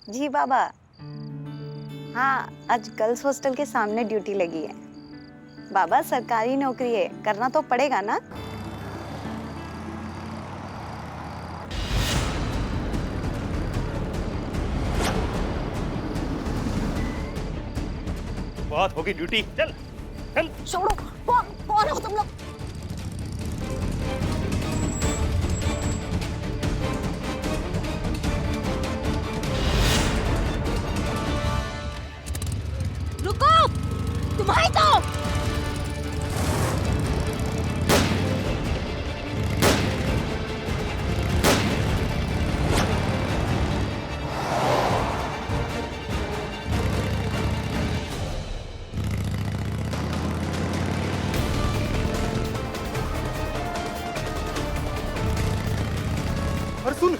जी बाबा। हाँ, आज girls hostel के सामने ड्यूटी लगी है। बाबा सरकारी नौकरी है, करना तो पड़ेगा ना। बहुत होगी ड्यूटी, चल चल। छोड़ो, कौन कौन हो तुम लोग? रुको, तुम्हारी तो। और सुन,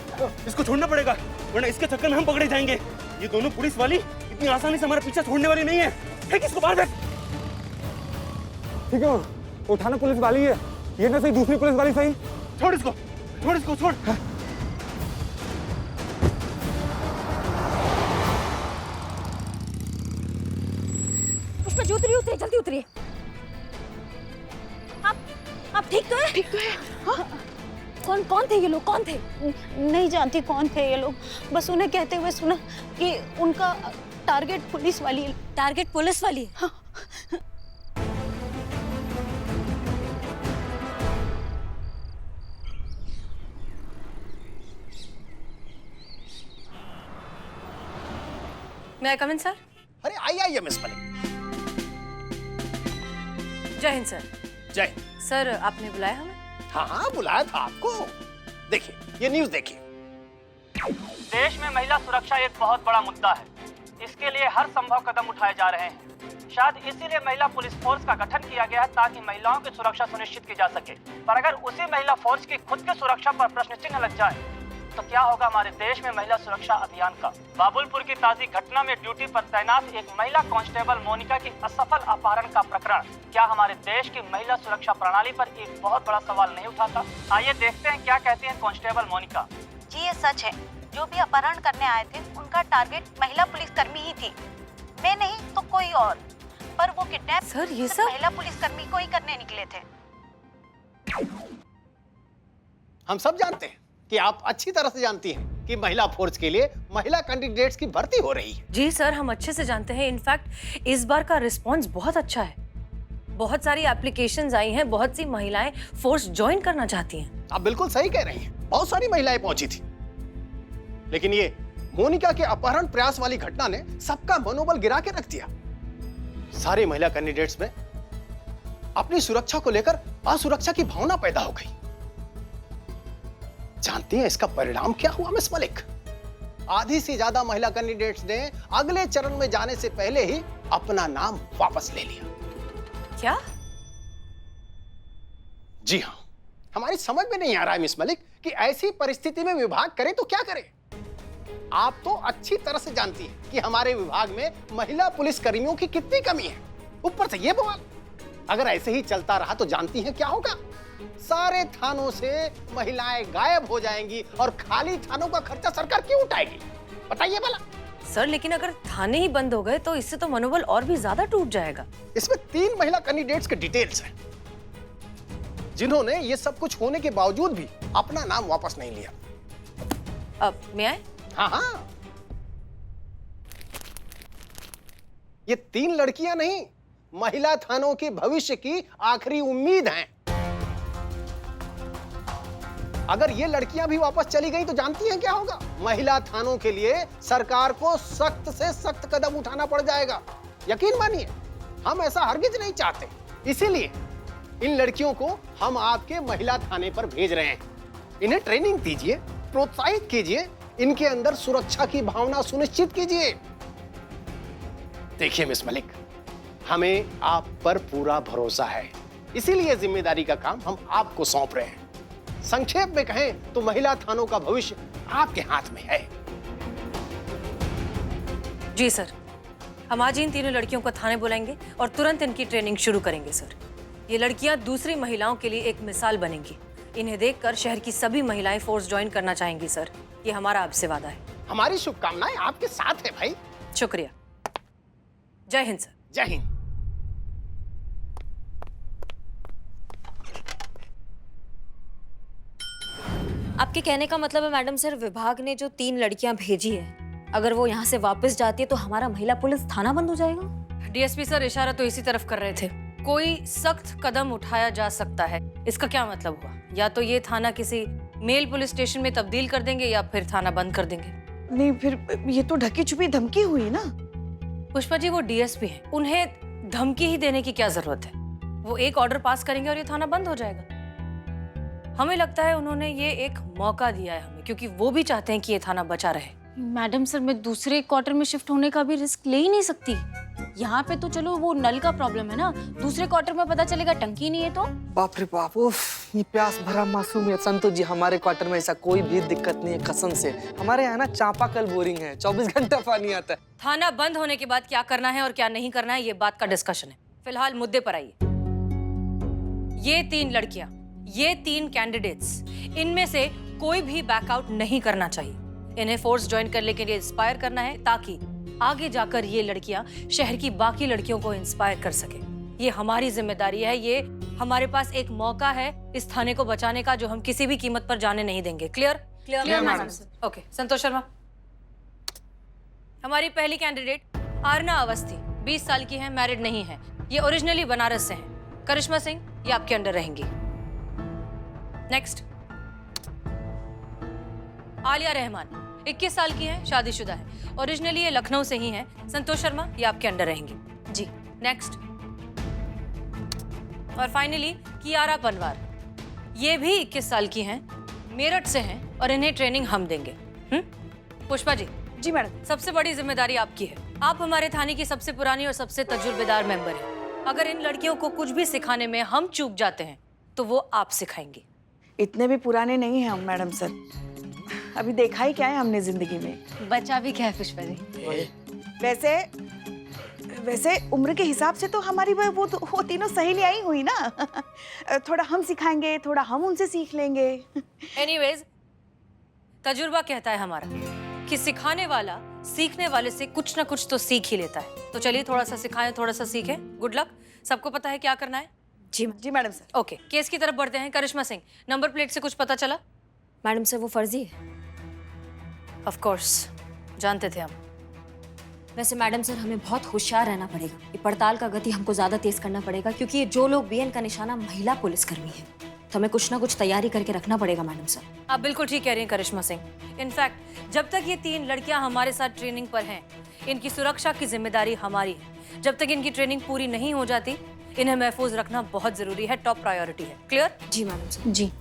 इसको छोड़ना पड़ेगा वरना इसके चक्कर में हम पकड़े जाएंगे। ये दोनों पुलिस वाली इतनी आसानी से हमारा पीछा छोड़ने वाली नहीं है। फेंक इसको बाहर फेंक। ठीक है, वो थाना पुलिस वाली है, ये ना सही दूसरी पुलिस वाली सही। छोड़ इसको, छोड़ इसको, छोड़। पुष्पा जी उतरिए, उतरिए, जल्दी उतरिए। आप ठीक तो है? ठीक तो है। हाँ? कौन कौन थे ये लोग, कौन थे? नहीं जानती कौन थे ये लोग, बस उन्हें कहते हुए सुना कि उनका टारगेट पुलिस वाली है। टारगेट पुलिस वाली है? हाँ। May I come in, sir? अरे आइए मिस मलिक। जय हिंद सर। जय। सर आपने बुलाया हमें? हाँ हाँ, बुलाया था आपको। देखिए ये न्यूज़ देखिए। देश में महिला सुरक्षा एक बहुत बड़ा मुद्दा है। इसके लिए हर संभव कदम उठाए जा रहे हैं। शायद इसीलिए महिला पुलिस फोर्स का गठन किया गया है ताकि महिलाओं की सुरक्षा सुनिश्चित की जा सके। पर अगर उसी महिला फोर्स की खुद की सुरक्षा पर प्रश्न चिन्ह लग जाए तो क्या होगा हमारे देश में महिला सुरक्षा अभियान का। बाबुलपुर की ताजी घटना में ड्यूटी पर तैनात एक महिला कांस्टेबल मोनिका की असफल अपहरण का प्रकरण क्या हमारे देश की महिला सुरक्षा प्रणाली पर एक बहुत बड़ा सवाल नहीं उठाता? आइए देखते हैं क्या कहती हैं कांस्टेबल मोनिका। जी ये सच है, जो भी अपहरण करने आए थे उनका टारगेट महिला पुलिसकर्मी ही थी, मैं नहीं तो कोई और। पर वो किडनैप सर ये सब महिला पुलिसकर्मी को ही करने निकले थे। हम सब जानते हैं कि आप अच्छी तरह से जानती हैं कि महिला फोर्स के लिए महिला कैंडिडेट्स की भर्ती हो रही है। जी सर, हम अच्छे से जानते हैं। इनफैक्ट इस बार का रिस्पॉन्स बहुत अच्छा है। बहुत सारी एप्लीकेशंस आई हैं, बहुत सी महिलाएं फोर्स ज्वाइन करना चाहती हैं। आप बिल्कुल सही कह रही हैं, बहुत सारी महिलाएं पहुंची थी, लेकिन ये मोनिका के अपहरण प्रयास वाली घटना ने सबका मनोबल गिरा के रख दिया। सारे महिला कैंडिडेट्स में अपनी सुरक्षा को लेकर असुरक्षा की भावना पैदा हो गई। जानती हैं इसका परिणाम क्या हुआ मिस मलिक? आधी से ज्यादा महिला कैंडिडेट्स ने अगले चरण में जाने से पहले ही अपना नाम वापस ले लिया। क्या? जी हाँ, हमारी समझ में नहीं आ रहा है मिस मलिक कि ऐसी परिस्थिति में विभाग करे तो क्या करे। आप तो अच्छी तरह से जानती हैं कि हमारे विभाग में महिला पुलिस कर्मियों की कितनी कमी है। ऊपर से ये बवाल, अगर ऐसे ही चलता रहा तो जानती हैं क्या होगा? सारे थानों से महिलाएं गायब हो जाएंगी और खाली थानों का खर्चा सरकार क्यों उठाएगी? बताइए भला। सर लेकिन अगर थाने ही बंद हो गए तो इससे तो मनोबल और भी ज्यादा टूट जाएगा। इसमें 3 महिला कैंडिडेट्स के डिटेल्स हैं, जिन्होंने ये सब कुछ होने के बावजूद भी अपना नाम वापस नहीं लिया। अब मैं आए? हाँ हाँ, ये 3 लड़कियां नहीं, महिला थानों के भविष्य की आखिरी उम्मीद हैं। अगर ये लड़कियां भी वापस चली गई तो जानती हैं क्या होगा? महिला थानों के लिए सरकार को सख्त से सख्त कदम उठाना पड़ जाएगा। यकीन मानिए, हम ऐसा हरगिज नहीं चाहते। इसीलिए इन लड़कियों को हम आपके महिला थाने पर भेज रहे हैं। इन्हें ट्रेनिंग दीजिए, प्रोत्साहित कीजिए, इनके अंदर सुरक्षा की भावना सुनिश्चित कीजिए। देखिए मिस मलिक, हमें आप पर पूरा भरोसा है, इसीलिए जिम्मेदारी का काम हम आपको सौंप रहे हैं। संक्षेप में कहें तो महिला थानों का भविष्य आपके हाथ में है। जी सर, हम आज इन तीनों लड़कियों को थाने बुलाएंगे और तुरंत इनकी ट्रेनिंग शुरू करेंगे सर। ये लड़कियां दूसरी महिलाओं के लिए एक मिसाल बनेंगी। इन्हें देखकर शहर की सभी महिलाएं फोर्स ज्वाइन करना चाहेंगी सर। ये हमारा आपसे वादा है। हमारी शुभकामनाएं आपके साथ है भाई। शुक्रिया। जय हिंद सर। जय हिंद। आपके कहने का मतलब है मैडम सर, विभाग ने जो 3 लड़कियां भेजी है, अगर वो यहाँ से वापस जाती है तो हमारा महिला पुलिस थाना बंद हो जाएगा? डीएसपी सर इशारा तो इसी तरफ कर रहे थे। कोई सख्त कदम उठाया जा सकता है। इसका क्या मतलब हुआ? या तो ये थाना किसी मेल पुलिस स्टेशन में तब्दील कर देंगे या फिर थाना बंद कर देंगे। नहीं, फिर ये तो ढकी छुपी धमकी हुई ना। पुष्पा जी वो डीएसपी हैं, उन्हें धमकी ही देने की क्या जरूरत है? वो एक ऑर्डर पास करेंगे और ये थाना बंद हो जाएगा। हमें लगता है उन्होंने ये एक मौका दिया है हमें, क्योंकि वो भी चाहते हैं कि ये थाना बचा रहे। मैडम सर, मैं दूसरे क्वार्टर में शिफ्ट होने का भी रिस्क ले ही नहीं सकती। यहाँ पे तो चलो वो नल का प्रॉब्लम है ना, दूसरे क्वार्टर में पता चलेगा टंकी नहीं है तो। बाप रे बाप, उफ, ये प्यास भरा मासूम है। संतोष जी, हमारे क्वार्टर में ऐसा कोई भी दिक्कत नहीं है कसम से। हमारे यहाँ ना चापाकल बोरिंग है, 24 घंटा पानी आता है। थाना बंद होने के बाद क्या करना है और क्या नहीं करना है, ये बात का डिस्कशन है। फिलहाल मुद्दे पर आइए। ये 3 लड़कियां, ये 3 कैंडिडेट्स, इनमें से कोई भी बैकआउट नहीं करना चाहिए। इन्हें फोर्स ज्वाइन करने के लिए इंस्पायर करना है ताकि आगे जाकर ये लड़कियां शहर की बाकी लड़कियों को इंस्पायर कर सके। ये हमारी जिम्मेदारी है, ये हमारे पास एक मौका है इस थाने को बचाने का, जो हम किसी भी कीमत पर जाने नहीं देंगे। Clear? Clear madam. Okay, Santosh Sharma. हमारी पहली कैंडिडेट आरना अवस्थी, 20 साल की है, मैरिड नहीं है। ये ओरिजिनली बनारस से हैं। करिश्मा सिंह, ये आपके अंडर रहेंगी। नेक्स्ट, आलिया रहमान, 21 साल की है, शादीशुदा है। ओरिजिनली ये लखनऊ से ही है। संतोष शर्मा, ये आपके अंडर रहेंगी। जी। नेक्स्ट, और फाइनली कियारा पनवार, ये भी 21 साल की हैं, मेरठ से हैं और इन्हें ट्रेनिंग हम देंगे। पुष्पा जी। जी मैडम। सबसे बड़ी जिम्मेदारी आपकी है। आप हमारे थाने की सबसे पुरानी और सबसे तजुर्बेदार मेंबर हैं। अगर इन लड़कियों को कुछ भी सिखाने में हम चूक जाते हैं तो वो आप सिखाएंगी। इतने भी पुराने नहीं हैं हम मैडम सर, अभी देखा ही क्या है हमने जिंदगी में। बचा भी क्या है पुष्पा जी? वैसे उम्र के हिसाब से तो हमारी वो तीनों सहेलियां ही हुई ना। थोड़ा हम सिखाएंगे, थोड़ा हम उनसे सीख लेंगे। एनीवेज, तजुर्बा कहता है हमारा कि सिखाने वाला सीखने वाले से कुछ ना कुछ तो सीख ही लेता है। तो चलिए थोड़ा सा सिखाएं, थोड़ा सा सीखें। Good luck. सबको पता है क्या करना है? जी मैडम सर। ओके, केस की तरफ बढ़ते हैं। करिश्मा सिंह, नंबर प्लेट से कुछ पता चला? मैडम सर, वो फर्जी है। ऑफ कोर्स, जानते थे हम। वैसे मैडम सर, हमें बहुत होशियार रहना पड़ेगा। ये पड़ताल का गति हमको ज्यादा तेज करना पड़ेगा, क्योंकि ये जो लोग भी हैं, इनका निशाना महिला पुलिसकर्मी है। तो हमें कुछ ना कुछ तैयारी करके रखना पड़ेगा मैडम सर। आप बिल्कुल ठीक कह रही हैं करिश्मा सिंह। इनफैक्ट जब तक ये 3 लड़कियां हमारे साथ ट्रेनिंग पर हैं, इनकी सुरक्षा की जिम्मेदारी हमारी है। जब तक इनकी ट्रेनिंग पूरी नहीं हो जाती, इन्हें महफूज रखना बहुत जरूरी है, टॉप प्रायोरिटी है। क्लियर? जी मैडम सर। जी।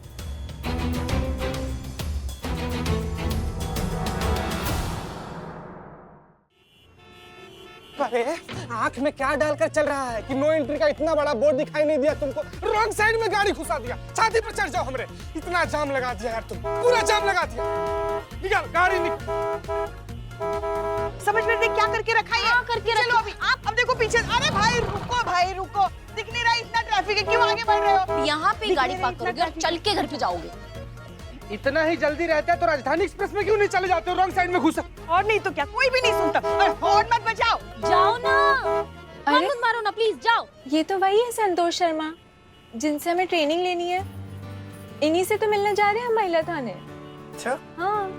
अरे आंख में क्या डालकर चल रहा है कि नो एंट्री का इतना बड़ा बोर्ड दिखाई नहीं दिया तुमको? रॉन्ग साइड में गाड़ी घुसा दिया, छाती पर चढ़ जाओ हमरे। इतना जाम लगा दिया यार, तुम पूरा जाम लगा दिया। निकाल गाड़ी, समझ में नहीं क्या करके रखा है? करके चलो अभी आप अब देखो पीछे। अरे भाई रुको, दिख नहीं रहा, इतना ट्रैफिक है, क्यों आगे बढ़ रहे हो? यहाँ पे गाड़ी पार्क करोगे और चल के घर पे जाओगे। इतना ही जल्दी रहता है तो राजधानी एक्सप्रेस में क्यों नहीं चले जाते हो? रॉन्ग साइड में घुसा। और नहीं तो क्या, कोई भी नहीं सुनता। हॉर्न मत बजाओ। जाओ ना, हॉर्न मत मारो ना प्लीज, जाओ। ये तो वही है संतोष शर्मा जिनसे हमें ट्रेनिंग लेनी है। इन्हीं से तो मिलने जा रहे हैं हम महिला थाने। अच्छा। हाँ।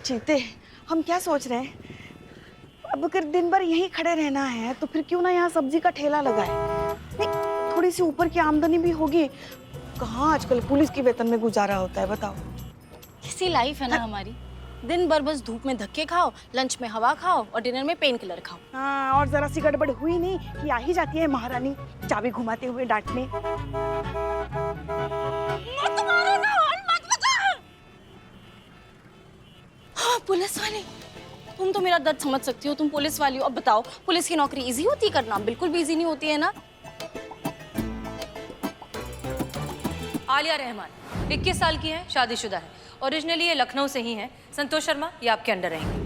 चीते, हम क्या सोच रहे हैं, अब अगर दिन भर यहीं खड़े रहना है तो फिर क्यों ना यहाँ सब्जी का ठेला लगाए। नहीं, थोड़ी सी ऊपर की आमदनी भी होगी। कहाँ आजकल पुलिस की वेतन में गुजारा होता है, बताओ। इसी लाइफ है ना हमारी, दिन भर बस धूप में धक्के खाओ, लंच में हवा खाओ और डिनर में पेन किलर खाओ। हाँ, और जरा सी गड़बड़ हुई नहीं कि आ ही जाती है महारानी चाबी घुमाते हुए डांटने। हाँ, पुलिस वाली, तुम तो मेरा दर्द समझ सकती हो, तुम पुलिस वाली हो। अब बताओ, पुलिस की नौकरी इजी होती है करना? बिल्कुल भी इजी नहीं होती है ना। आलिया रहमान, 21 साल की है, शादीशुदा है। ओरिजिनली ये लखनऊ से ही है। संतोष शर्मा, ये आपके अंडर रहेंगे।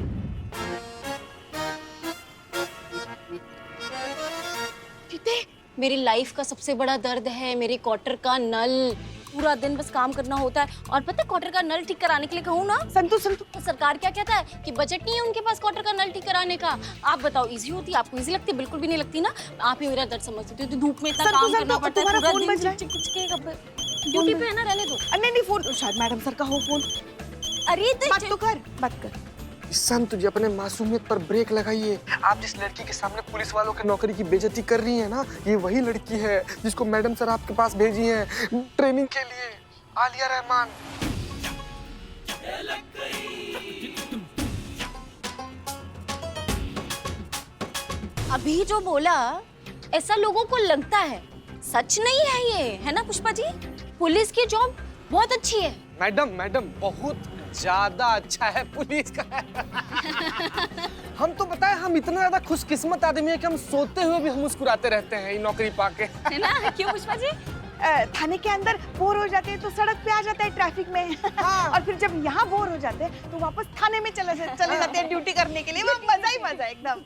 मेरी लाइफ का सबसे बड़ा दर्द है मेरे क्वार्टर का नल। पूरा दिन बस काम करना होता है। और पता है क्वार्टर का नल ठीक कराने के लिए कहूँ ना, संतु तो सरकार क्या कहता है कि बजट नहीं है उनके पास क्वार्टर का नल ठीक कराने का। आप बताओ इजी होती है? आपको इजी लगती है? बिल्कुल भी नहीं लगती ना। आप ही मेरा दर्द समझ सकते हो, तो धूप में इतना काम करना पड़ता है, पूरा दिन ड्यूटी पे है ना, रहने दो। नहीं फोन शायद मैडम सर का हो फोन। अरे बात तो कर, बात कर। संत जी अपने मासूमियत पर ब्रेक लगाइए। आप जिस लड़की के सामने पुलिस वालों के नौकरी की बेइज्जती कर रही हैं ना, ये वही लड़की है जिसको मैडम सर आपके पास भेजी है ट्रेनिंग के लिए, आलिया रहमान। अभी जो बोला ऐसा लोगों को लगता है, सच नहीं है ये, है ना पुष्पा जी? पुलिस की जॉब बहुत अच्छी है। मैडम बहुत ज्यादा अच्छा है पुलिस का। हम तो बताए, हम इतना ज्यादा खुशकिस्मत आदमी है कि हम सोते हुए भी हम मुस्कुराते रहते हैं ये नौकरी पाके। है ना? क्यों पुष्पा जी? थाने के अंदर बोर हो जाते हैं तो सड़क पे आ जाते हैं ट्रैफिक में। हाँ। और फिर जब यहाँ बोर हो जाते हैं तो वापस थाने में चले जाते हैं ड्यूटी करने के लिए। वो मजा ही मजा एकदम।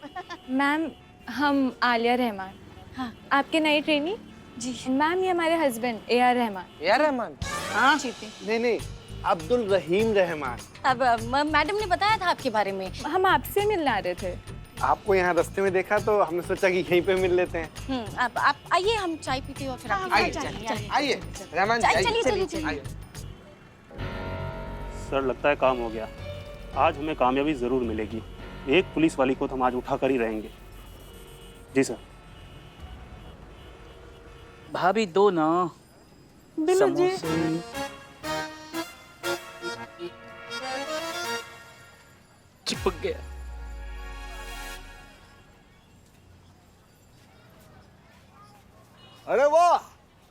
मैम हम आलिया रहमान। हाँ। आपके नए ट्रेनी? जी मैम, ये हमारे husband AR Rahman. AR Rahman? हाँ नहीं, अब्दुल रहीम रहमान। अब मैडम ने बताया था आपके बारे में। हम आपसे मिलने आ रहे थे। आपको यहाँ रास्ते में देखा तो हमने सोचा कि यहीं पे मिल लेते हैं। अब आप आइए, हम चाय पीते हो फिर आप आइए रहमान जी, चलिए। सर लगता है काम हो गया। आज हमें कामयाबी जरूर मिलेगी। एक पुलिस वाली को तो हम आज उठा कर ही रहेंगे। जी सर। भाभी दो ना समोसे। चिपक गया। अरे वाह,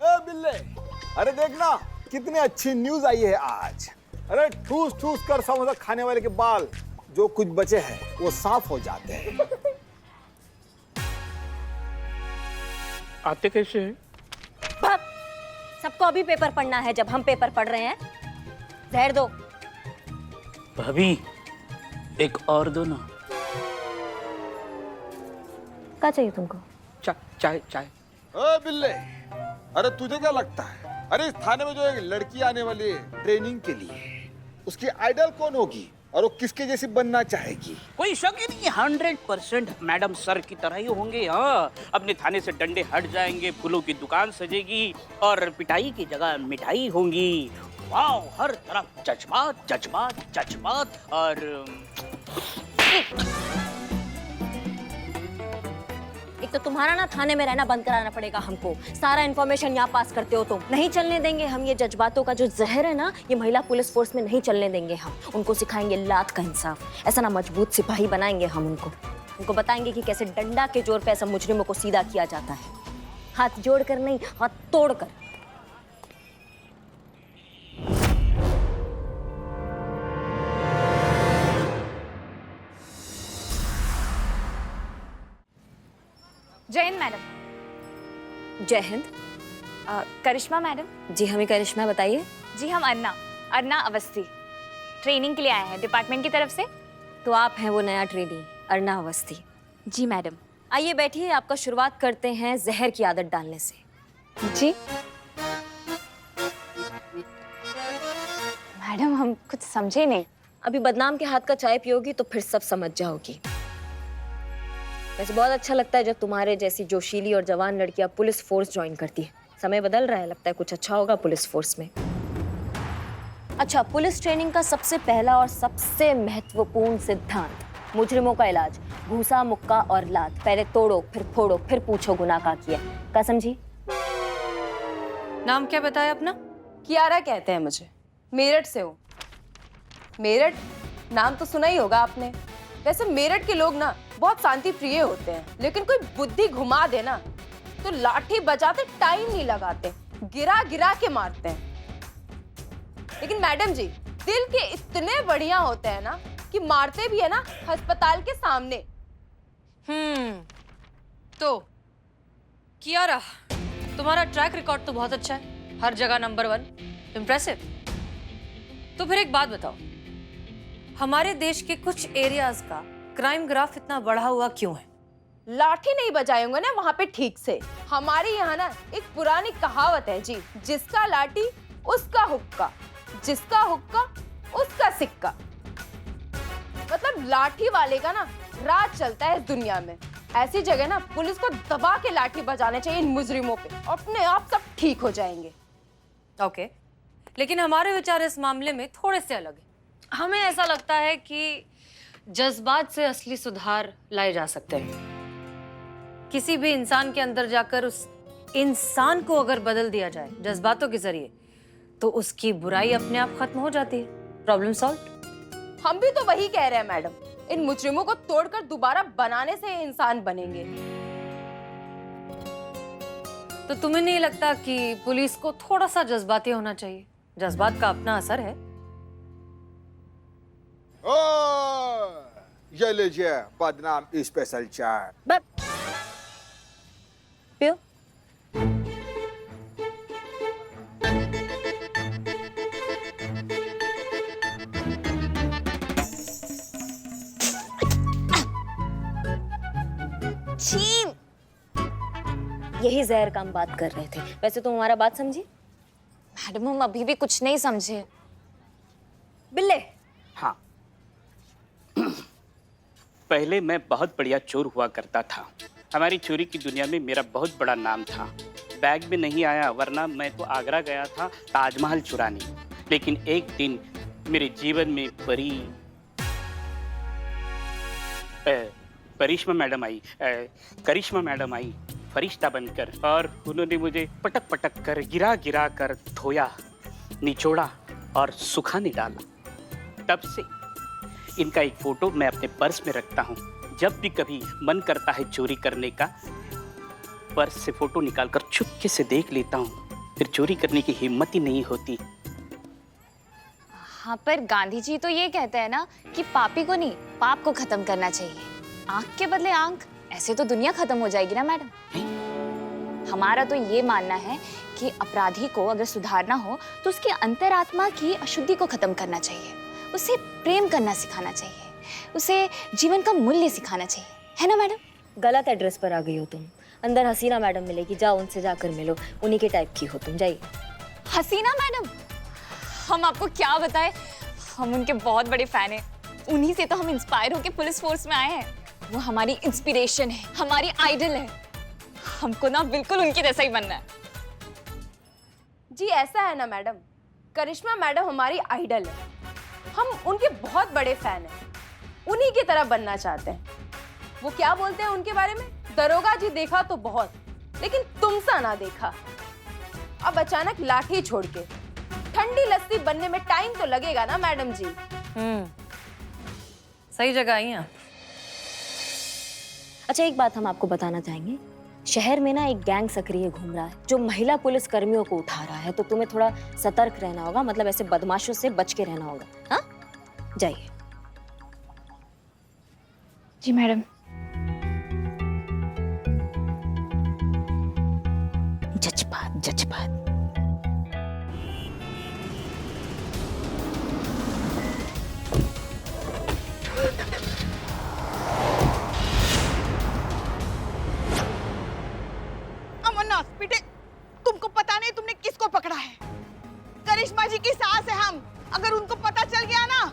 ए बिल्ले, अरे देखना कितनी अच्छी न्यूज आई है आज। अरे ठूस ठूस कर समोसा खाने वाले के बाल जो कुछ बचे हैं वो साफ हो जाते हैं। आते कैसे हैं? सबको अभी पेपर पढ़ना है जब हम पेपर पढ़ रहे हैं। जहर दो। भाभी एक और दो ना। क्या चाहिए तुमको? चाय। ओ बिल्ले, अरे तुझे क्या लगता है, अरे इस थाने में जो एक लड़की आने वाली है ट्रेनिंग के लिए, उसकी आइडल कौन होगी और वो किसके जैसी बनना चाहेगी? कोई शक ही नहीं, 100% मैडम सर की तरह ही होंगे। हाँ, अपने थाने से डंडे हट जाएंगे, फूलों की दुकान सजेगी और पिटाई की जगह मिठाई होंगी। वाह, हर तरफ जज्बात और एक तो तुम्हारा ना थाने में रहना बंद कराना पड़ेगा हमको। सारा इन्फॉर्मेशन यहाँ पास करते हो तुम। नहीं चलने देंगे हम ये जज्बातों का जो जहर है ना, ये महिला पुलिस फोर्स में नहीं चलने देंगे हम। उनको सिखाएंगे लात का इंसाफ। ऐसा ना मजबूत सिपाही बनाएंगे हम उनको बताएंगे कि कैसे डंडा के जोर पे ऐसा मुजरिमों को सीधा किया जाता है। हाथ जोड़ कर नहीं, हाथ तोड़ कर। जय हिंद मैडम। जय हिंद। करिश्मा मैडम। जी हमें करिश्मा बताइए। जी हम अर्ना अवस्थी ट्रेनिंग के लिए आए हैं डिपार्टमेंट की तरफ से। तो आप हैं वो नया ट्रेनी अर्ना अवस्थी? जी मैडम। आइए बैठिए, आपका शुरुआत करते हैं जहर की आदत डालने से। जी मैडम, हम कुछ समझे नहीं। अभी बदनाम के हाथ का चाय पियोगी तो फिर सब समझ जाओगी। वैसे बहुत अच्छा लगता है जब तुम्हारे जैसी जोशीली और जवान लड़कियां पुलिस फोर्स ज्वाइन करती है। समय बदल रहा है, लगता है कुछ अच्छा होगा पुलिस फोर्स में। अच्छा, पुलिस ट्रेनिंग का सबसे पहला और सबसे महत्वपूर्ण सिद्धांत, मुजरिमों का इलाज, घूसा, मुक्का और लात। पहले तोड़ो, फिर फोड़ो, फिर पूछो गुनाह का किया। क्या समझी? नाम क्या बताया अपना? कियारा कहते हैं मुझे, मेरठ से हूँ। मेरठ नाम तो सुना ही होगा आपने। वैसे मेरठ के लोग ना बहुत शांति प्रिय होते हैं, लेकिन कोई बुद्धि घुमा दे ना तो लाठी बजाते टाइम नहीं लगाते, गिरा गिरा के मारते हैं। लेकिन मैडम जी दिल के इतने बढ़िया होते हैं ना कि मारते भी है ना अस्पताल के सामने। तो कियारा, तुम्हारा ट्रैक रिकॉर्ड तो बहुत अच्छा है, हर जगह नंबर 1, इम्प्रेसिव। तो फिर एक बात बताओ, हमारे देश के कुछ एरियाज का क्राइम ग्राफ इतना बढ़ा हुआ क्यों है? लाठी नहीं बजाए होंगे ना वहां पे ठीक से। हमारे यहाँ ना एक पुरानी कहावत है जी, जिसका लाठी उसका हुक्का, जिसका हुक्का उसका सिक्का। मतलब लाठी वाले का ना राज चलता है इस दुनिया में। ऐसी जगह ना पुलिस को दबा के लाठी बजाने चाहिए इन मुजरिमों पे, अपने आप सब ठीक हो जाएंगे। ओके, लेकिन हमारे विचार इस मामले में थोड़े से अलग है। हमें ऐसा लगता है कि जज्बात से असली सुधार लाए जा सकते हैं। किसी भी इंसान के अंदर जाकर उस इंसान को अगर बदल दिया जाए जज्बातों के जरिए, तो उसकी बुराई अपने आप खत्म हो जाती है। Problem solve. हम भी तो वही कह रहे हैं मैडम, इन मुजरिमों को तोड़कर दोबारा बनाने से ये इंसान बनेंगे। तो तुम्हें नहीं लगता कि पुलिस को थोड़ा सा जज्बाती होना चाहिए? जज्बात का अपना असर है। ओ, ये लीजिए बदनाम स्पेशल चाय। पियो। छी, यही जहर का हम बात कर रहे थे। वैसे तुम हमारा बात समझी? मैडम हम अभी भी कुछ नहीं समझे। बिल्ले। हाँ। पहले मैं बहुत बढ़िया चोर हुआ करता था। हमारी चोरी की दुनिया में मेरा बहुत बड़ा नाम था। बैग में नहीं आया, वरना मैं तो आगरा गया था ताजमहल चुराने। लेकिन एक दिन मेरे जीवन में करिश्मा मैडम आई फरिश्ता बनकर, और उन्होंने मुझे पटक पटक कर गिरा गिरा कर धोया, निचोड़ा और सुखाने डाला। तब से इनका एक फोटो मैं अपने पर्स में रखता हूँ। जब भी कभी मन करता है चोरी करने का, पर्स से फोटो निकालकर चुपके से देख लेता हूँ, फिर चोरी करने की हिम्मत ही नहीं होती। हाँ, पर गांधी जी तो ये कहते हैं ना कि पापी को नहीं, पाप को खत्म करना चाहिए। आंख के बदले आंख, ऐसे तो दुनिया खत्म हो जाएगी ना मैडम। हमारा तो ये मानना है कि अपराधी को अगर सुधारना हो तो उसकी अंतरात्मा की अशुद्धि को खत्म करना चाहिए, उसे प्रेम करना सिखाना चाहिए, उसे जीवन का मूल्य सिखाना चाहिए, है ना मैडम? गलत एड्रेस पर आ गई हो तुम। अंदर हसीना मैडम मिलेगी, जाओ उनसे जाकर मिलो। उन्हीं के टाइप की हो तुम, जाइए। हसीना मैडम, हम आपको क्या बताएं, हम उनके बहुत बड़े फैन हैं। उन्हीं से तो हम इंस्पायर होकर पुलिस फोर्स में आए हैं। वो हमारी इंस्पिरेशन है, हमारी आइडल है। हमको ना बिल्कुल उनकी जैसा ही बनना है। जी ऐसा है ना मैडम, करिश्मा मैडम हमारी आइडल है, हम उनके बहुत बड़े फैन हैं, उन्हीं की तरह बनना चाहते हैं। वो क्या बोलते हैं उनके बारे में, दरोगा जी देखा तो बहुत, लेकिन तुमसा ना देखा। अब अचानक लाठी छोड़ के ठंडी लस्सी बनने में टाइम तो लगेगा ना मैडम जी। सही जगह आई हैं आप। अच्छा, एक बात हम आपको बताना चाहेंगे। शहर में ना एक गैंग सक्रिय घूम रहा है जो महिला पुलिस कर्मियों को उठा रहा है, तो तुम्हें थोड़ा सतर्क रहना होगा। मतलब ऐसे बदमाशों से बच के रहना होगा। हाँ, जाइए। जी मैडम। जज्बात जज्बात। अमरनाथ बेटे, तुमको पता नहीं तुमने किसको पकड़ा है। करिश्मा जी की सास है हम। अगर उनको पता चल गया ना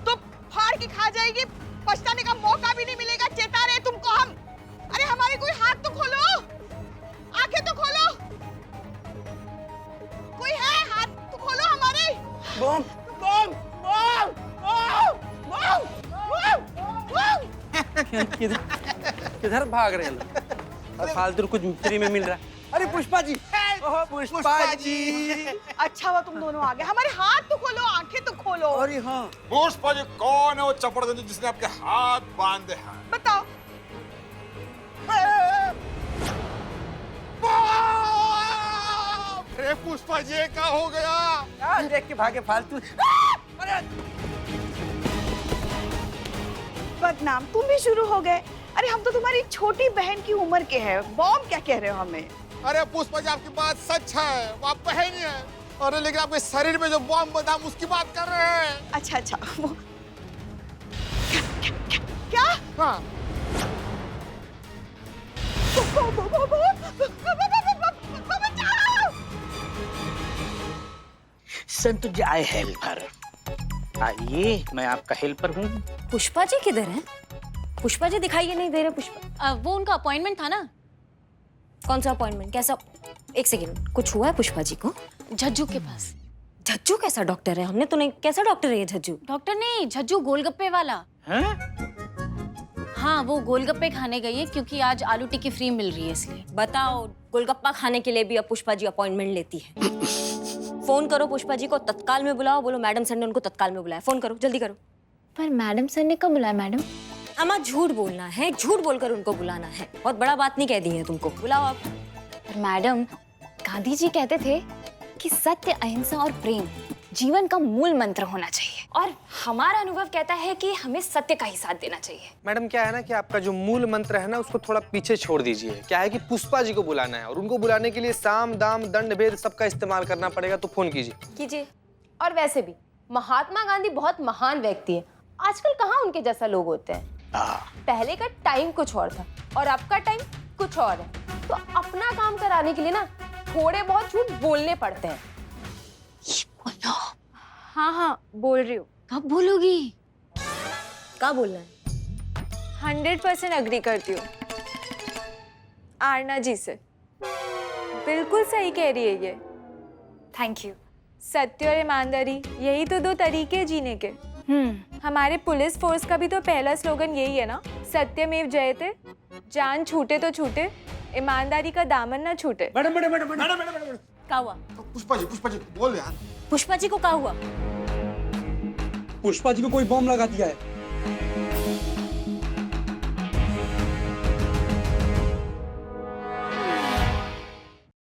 तो फाड़ के खा जाएगी, पछताने का मौका भी नहीं मिलेगा। चेता रहे तुमको हम। अरे हमारे कोई हाथ तो खोलो, आंखें तो खोलो, कोई है? हाथ तो खोलो हमारे। बम बम बम बम बम। किधर भाग रहे हैं? फालतू कुछ फ्री में मिल रहा है। अरे पुष्पा जी, पुष्पा जी। अच्छा हुआ तुम दोनों आ गए। हमारे हाथ तो खोलो, आंखें तो खोलो। अरे हाँ, पुष्पा जी कौन है वो चपड़गंज जिसने आपके हाथ बांधे हैं? बताओ। अरे पुष्पा जी क्या हो गया? देख के भागे फालतू। बदनाम तुम भी शुरू हो गए। अरे हम तो तुम्हारी छोटी बहन की उम्र के हैं। बॉम्ब क्या कह रहे हो हमें? अरे पुष्पा जी आपकी बात सच है, वो आप बहन ही है। अरे लेकिन आपके शरीर में जो बॉम्ब बंधा हम उसकी बात कर रहे हैं। अच्छा अच्छा, वो क्या? हाँ। संत आई हेल्पर। आइए, मैं आपका हेल्पर हूँ। पुष्पा जी किधर हैं? पुष्पा जी दिखाई नहीं दे रहे। पुष्पा वो उनका अपॉइंटमेंट था ना। कौन सा अपॉइंटमेंट? कैसा? एक सेकंड, कुछ हुआ है पुष्पा जी को? झज्जू के पास। झज्जू कैसा डॉक्टर है? हमने तो नहीं। कैसा डॉक्टर है ये झज्जू? डॉक्टर नहीं, झज्जू गोलगप्पे वाला। हाँ, वो गोलगप्पे खाने गई है क्योंकि आज आलू टिक्की फ्री मिल रही है इसलिए। बताओ, गोलगप्पा खाने के लिए भी अब पुष्पा जी अपॉइंटमेंट लेती है। फोन करो पुष्पा जी को, तत्काल में बुलाओ। बोलो मैडम सर ने उनको तत्काल में बुलाया। फोन करो, जल्दी करो। पर मैडम सर ने कब बुलाया मैडम? अम्मा झूठ बोलना है, झूठ बोलकर उनको बुलाना है। बहुत बड़ा बात नहीं कह दी है तुमको। बुलाओ आप। पर मैडम, गांधी जी कहते थे कि सत्य, अहिंसा और प्रेम जीवन का मूल मंत्र होना चाहिए, और हमारा अनुभव कहता है कि हमें सत्य का ही साथ देना चाहिए। मैडम क्या है ना कि आपका जो मूल मंत्र है ना उसको थोड़ा पीछे छोड़ दीजिए। क्या है कि पुष्पा जी को बुलाना है और उनको बुलाने के लिए साम दाम दंड भेद सबका इस्तेमाल करना पड़ेगा, तो फोन कीजिए। और वैसे भी महात्मा गांधी बहुत महान व्यक्ति है। आजकल कहाँ उनके जैसा लोग होते हैं। पहले का टाइम कुछ और था और अब का टाइम कुछ और है। तो अपना काम कराने के लिए ना थोड़े बहुत झूठ बोलने पड़ते हैं। हाँ बोल रही हूँ। कब बोलोगी? क्या बोलना है? 100% अग्री करती हूँ आरना जी से। बिल्कुल सही कह रही है ये। Thank you. सत्य और ईमानदारी, यही तो 2 तरीके हैं जीने के। हमारे पुलिस फोर्स का भी तो पहला स्लोगन यही है ना, सत्यमेव जयते। जान छूटे तो छूटे, ईमानदारी का दामन ना छूटे। मैडम क्या हुआ? पुष्पा जी बोल यार। पुष्पा जी को क्या हुआ? पुष्पा जी को कोई बम लगा दिया है।